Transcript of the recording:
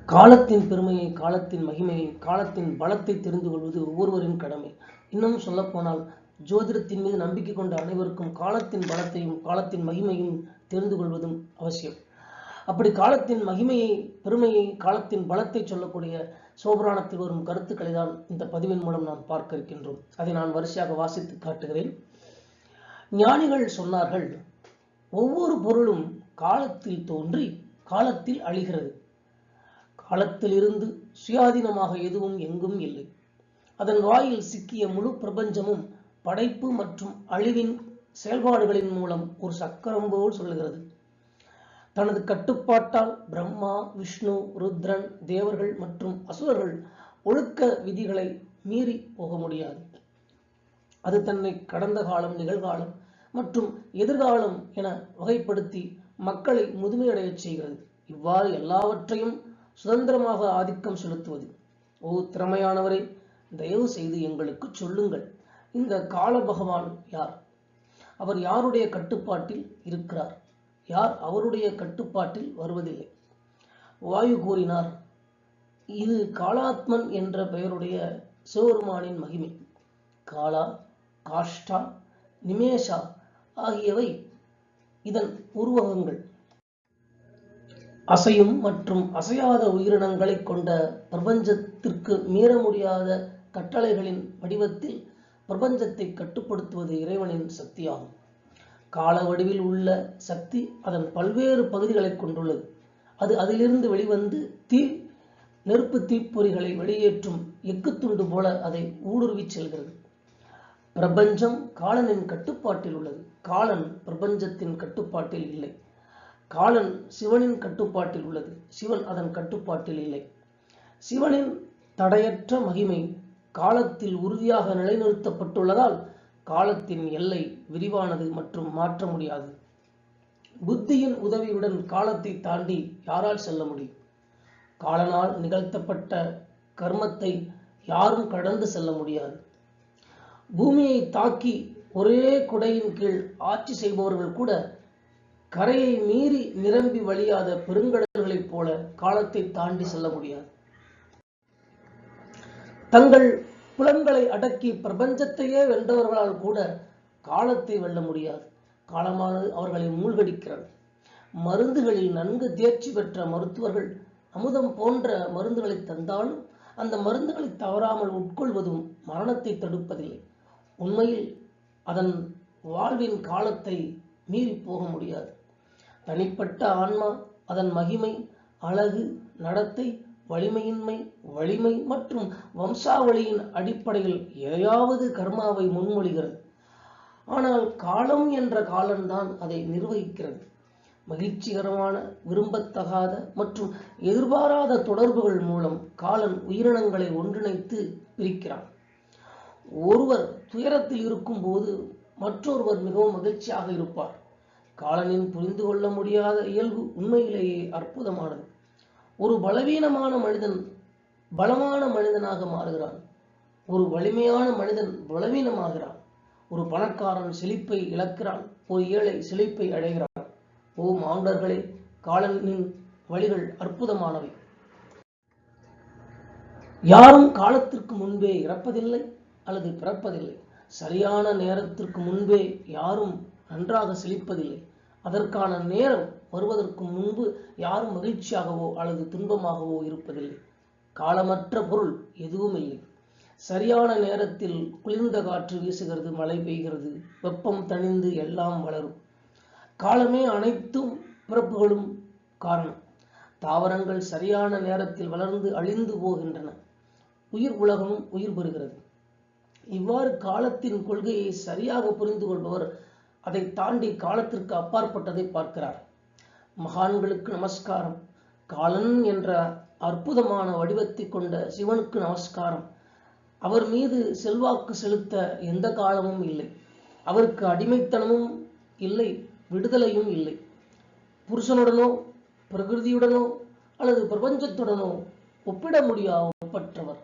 காலத்தின் பெருமையை, காலத்தின் மகிமையை, காலத்தின் பலத்தை தெரிந்து கொள்வது ஒவ்வொருவரின் கடமை. இன்னும் சொல்லப்போனால் ஜோதிடத்தின் மீது நம்பிக்கை கொண்ட அனைவருக்கும் காலத்தின் பலத்தையும் காலத்தின் மகிமையும் தெரிந்து கொள்வதும் அவசியம். அப்படி காலத்தின் மகிமையை, பெருமையை, காலத்தின் பலத்தை சொல்லக்கூடிய சிவபுராணத்தில் வரும் கருத்துக்களை தான் இந்த பதிவின் மூலம் நாம் பார்க்க இருக்கின்றோம். அதை நான் வரிசையாக வாசித்து காட்டுகிறேன். ஞானிகள் சொன்னார்கள், ஒவ்வொரு பொருளும் காலத்தில் தோன்றி காலத்தில் அழிகிறது. காலத்தில் இருந்து சுயாதீனமாக எதுவும் எங்கும் இல்லை. அதன் வாயில் சிக்கிய முழு பிரபஞ்சமும் படைப்பு மற்றும் அழிவின் செயல்பாடுகளின் மூலம் ஒரு சக்கரம் போல் சொல்லுகிறது. தனது கட்டுப்பாட்டால் பிரம்மா, விஷ்ணு, ருத்ரன், தேவர்கள் மற்றும் அசுரர்கள் ஒழுக்க விதிகளை மீறி போக முடியாது. அது தன்னை கடந்த காலம், நிகழ்காலம் மற்றும் எதிர்காலம் என வகைப்படுத்தி மக்களை முதுமையடைய செய்கிறது. இவ்வாறு எல்லாவற்றையும் சுதந்திரமாக ஆதிக்கம் செலுத்துவது. ஓ திறமையானவரே, தயவு செய்து எங்களுக்கு சொல்லுங்கள், இந்த கால பகவான் யார்? அவர் யாருடைய கட்டுப்பாட்டில் இருக்கிறார்? யார் அவருடைய கட்டுப்பாட்டில் வருவதில்லை? வாயு கூறினார், இது காலாத்மன் என்ற பெயருடைய சிவபெருமானின் மகிமை. காலா, காஷ்டா, நிமேஷா ஆகியவை இதன் உருவகங்கள். அசையும் மற்றும் அசையாத உயிரினங்களை கொண்ட பிரபஞ்சத்திற்கு மீற முடியாத கட்டளைகளின் வடிவத்தில் பிரபஞ்சத்தை கட்டுப்படுத்துவது இறைவனின் சக்தியாகும். கால வடிவில் உள்ள சக்தி அதன் பல்வேறு பகுதிகளை கொண்டுள்ளது. அது அதிலிருந்து வெளிவந்து நெருப்பு தீப்பொறிகளை வெளியேற்றும் எக்குத்துண்டு போல அதை ஊடுருவி செல்கிறது. பிரபஞ்சம் காலனின் கட்டுப்பாட்டில் உள்ளது. காலன் பிரபஞ்சத்தின் கட்டுப்பாட்டில் இல்லை. காலன் சிவனின் கட்டுப்பாட்டில் உள்ளது. சிவன் அதன் கட்டுப்பாட்டில் இல்லை. சிவனின் தடையற்ற மகிமை காலத்தில் உறுதியாக நிலைநிறுத்தப்பட்டுள்ளதால் காலத்தின் எல்லை விரிவானது மற்றும் மாற்ற முடியாது. புத்தியின் உதவியுடன் காலத்தை தாண்டி யாரால் செல்ல முடியும்? காலனால் நிகழ்த்தப்பட்ட கர்மத்தை யாரும் கடந்து செல்ல முடியாது. பூமியை தாக்கி ஒரே குடையின் கீழ் ஆட்சி செய்பவர்கள் கூட கரையை மீறி நிரம்பி வழியாத பெருங்கடல்களைப் போல காலத்தை தாண்டி செல்ல முடியாது. தங்கள் புலன்களை அடக்கி பிரபஞ்சத்தையே வென்றவர்களால் கூட காலத்தை வெல்ல முடியாது. காலமானது அவர்களை மூழ்கடிக்கிறது. மருந்துகளில் நன்கு தேர்ச்சி பெற்ற மருத்துவர்கள் அமுதம் போன்ற மருந்துகளை தந்தாலும் அந்த மருந்துகளை தவறாமல் உட்கொள்வதும் மரணத்தை தடுப்பதில்லை. உண்மையில் அதன் வாழ்வின் காலத்தை மீறி போக முடியாது. தனிப்பட்ட ஆன்மா அதன் மகிமை, அழகு, நடத்தை, வலிமையின்மை, வலிமை மற்றும் வம்சாவளியின் அடிப்படையில் எதையாவது கர்மாவை முன்மொழிகிறது. ஆனால் காலம் என்ற காலம்தான் அதை நிர்வகிக்கிறது. மகிழ்ச்சிகரமான, விரும்பத்தகாத மற்றும் எதிர்பாராத தொடர்புகள் மூலம் காலன் உயிரினங்களை ஒன்றிணைத்து பிரிக்கிறான். ஒருவர் துயரத்தில் இருக்கும் போது மற்றொருவர் மிகவும் மகிழ்ச்சியாக இருப்பார். காலனின் புரிந்து கொள்ள முடியாத இயல்பு உண்மையிலேயே அற்புதமானது. ஒரு பலவீனமான மனிதன் பலமான மனிதனாக மாறுகிறான். ஒரு வலிமையான மனிதன் பலவீனமாகிறான். ஒரு பணக்காரன் செழிப்பை இழக்கிறான். ஒரு ஏழை செழிப்பை அடைகிறான். ஓ மாண்டர்களே, காலனின் வழிகள் அற்புதமானவை. யாரும் காலத்திற்கு முன்பே இறப்பதில்லை அல்லது பிறப்பதில்லை. சரியான நேரத்திற்கு முன்பே யாரும் நன்றாக செழிப்பதில்லை. அதற்கான நேரம் வருவதற்கு முன்பு யாரும் மகிழ்ச்சியாகவோ அல்லது துன்பமாகவோ இருப்பதில்லை. காலமற்ற பொருள் எதுவும் இல்லை. சரியான நேரத்தில் குளிர்ந்த காற்று வீசுகிறது, மழை பெய்கிறது, வெப்பம் தணிந்து எல்லாம் வளரும். காலமே அனைத்தும் பிறப்புகளும் காரணம். தாவரங்கள் சரியான நேரத்தில் வளர்ந்து அழிந்து போகின்றன. உயிர் உலகமும் உயிர் பெறுகிறது. இவ்வாறு காலத்தின் கொள்கையை சரியாக புரிந்து கொள்பவர் அதை தாண்டி காலத்திற்கு அப்பாற்பட்டதை பார்க்கிறார். மகான்களுக்கு நமஸ்காரம். காலன் என்ற அற்புதமான வடிவத்தை கொண்ட சிவனுக்கு நமஸ்காரம். அவர் மீது செல்வாக்கு செலுத்த எந்த காலமும் இல்லை. அவருக்கு அடிமைத்தனமும் இல்லை, விடுதலையும் இல்லை. புருஷனுடனோ பிரகிருதியுடனோ அல்லது பிரபஞ்சத்துடனோ ஒப்பிட முடியாத ஒப்பற்றவர்.